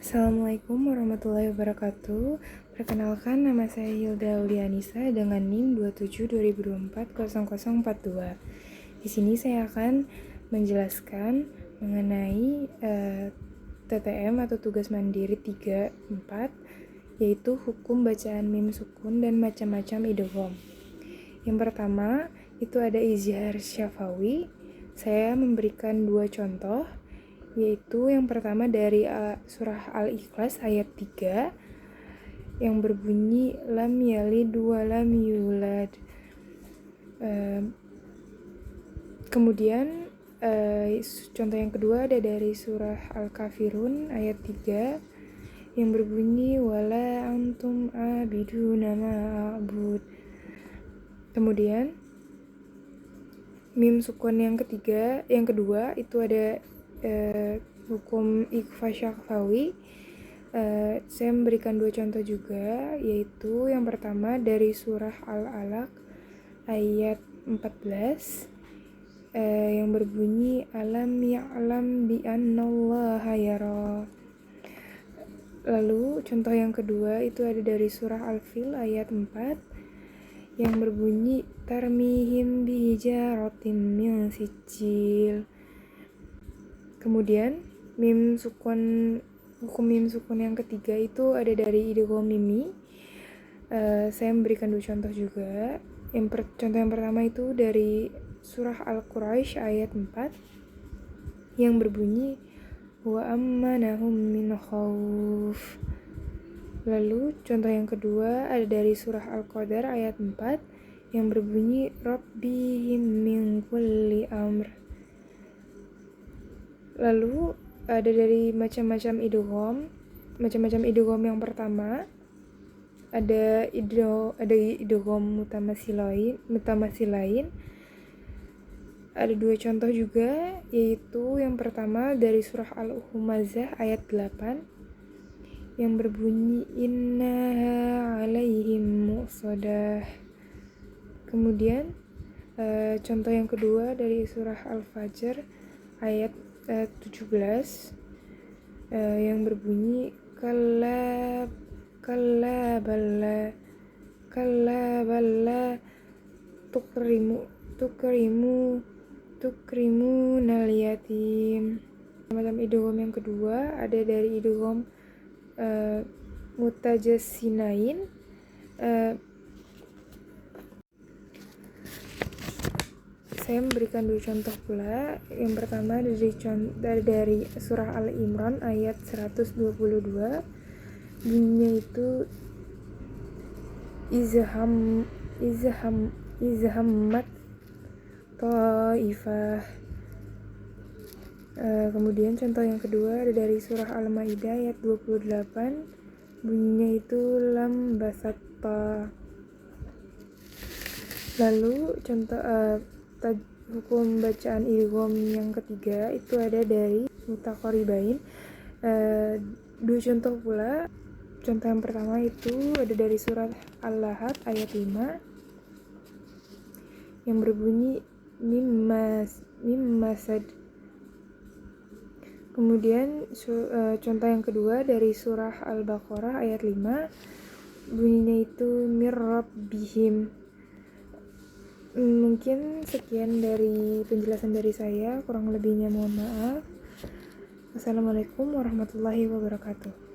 Assalamualaikum warahmatullahi wabarakatuh. Perkenalkan, nama saya Hilda Aulianisa dengan NIM 27/2024-0042. Di sini saya akan menjelaskan mengenai TTM atau tugas mandiri 3/4, yaitu hukum bacaan mim sukun dan macam-macam idgham. Yang pertama itu ada izhar syafawi. Saya memberikan 2 contoh, yaitu yang pertama dari surah Al-Ikhlas ayat 3 yang berbunyi lam yalid wa lam yulad. Kemudian contoh yang kedua ada dari surah Al-Kafirun ayat 3 yang berbunyi wala antum abiduna ma'abud. Kemudian mim sukun yang kedua itu ada hukum ikhfa syafawi. Saya memberikan 2 contoh juga, yaitu yang pertama dari surah Al-Alaq ayat 14 yang berbunyi alam ya'lam bi annallaha yara. Lalu contoh yang kedua itu ada dari surah Al-Fil ayat 4 yang berbunyi tarmihim bihijaratin min sijil. Kemudian hukum mim sukun yang ketiga itu ada dari idgham mimi. Saya memberikan 2 contoh juga. Contoh yang pertama itu dari surah Al-Quraisy ayat 4 yang berbunyi wa ammanahum min khauf. Lalu contoh yang kedua ada dari surah Al-Qadar ayat 4 yang berbunyi rabbihim min kulli amr. Lalu ada dari macam-macam idgham yang pertama ada idgham mutamasilain. Ada 2 contoh juga, yaitu yang pertama dari surah Al-Humazah ayat 8 yang berbunyi innaha alaihim mu'sadah. Kemudian contoh yang kedua dari surah Al-Fajr ayat 17 yang berbunyi kalla balla tukrimu nal yatim. Macam idgham yang kedua ada dari idgham mutajassinain. Saya memberikan 2 contoh pula. Yang pertama dari surah Al-Imran ayat 122. Bunyinya itu izhammat ta'ifah. Kemudian contoh yang kedua ada dari surah Al-Maidah ayat 28. Bunyinya itu lam basatta. Lalu contoh hukum bacaan idgham yang ketiga itu ada dari mutaqaribain. 2 contoh pula. Contoh yang pertama itu ada dari surat Al-Lahab ayat 5 yang berbunyi mimmasad. Kemudian contoh yang kedua dari surah Al-Baqarah ayat 5 bunyinya itu mirrabbihim. Mungkin sekian dari penjelasan dari saya, kurang lebihnya mohon maaf. Wassalamualaikum warahmatullahi wabarakatuh.